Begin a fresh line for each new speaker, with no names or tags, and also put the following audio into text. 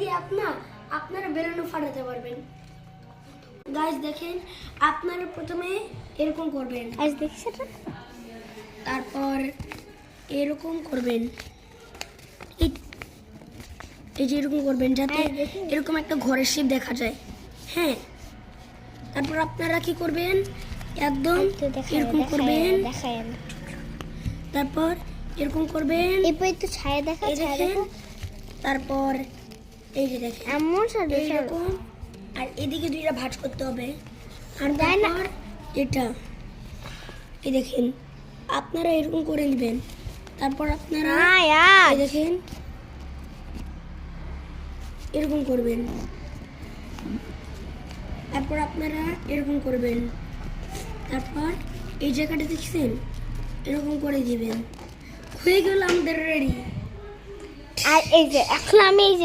দিয়ে আপনারা বেলুনও ফাটাতে পারবেন। গাইস দেখেন, আপনারা প্রথমে এরকম করবেন,
আজ দেখি সেটা।
তারপর এরকম করবেন, এই যে এরকম করবেন যাতে এরকম একটা ঘরের শেপ দেখা যায়। হ্যাঁ, তারপর আপনারা কি করবেন, একদম এরকম করবেন,
দেখায়
তারপর এরকম করবেন,
এরপর একটু ছায়া দেখা,
এই দেখেন, তারপর এই যে দেখেন
এমন সাদা
এইরকম, আর এদিকে দুইটা ভাঁজ করতে হবে। আর
তাই না?
তারপর এটা এই দেখেন, আপনারা এরকম করে নেবেন। তারপর আপনারা এই দেখেন এরকম করবেন, তারপর আপনারা এরকম করবেন, তারপর এই জায়গাটা দেখছেন এরকম করে দিবেন। হয়ে গেল আমাদের রেডি।
আর এই যে এখন আমি এই যে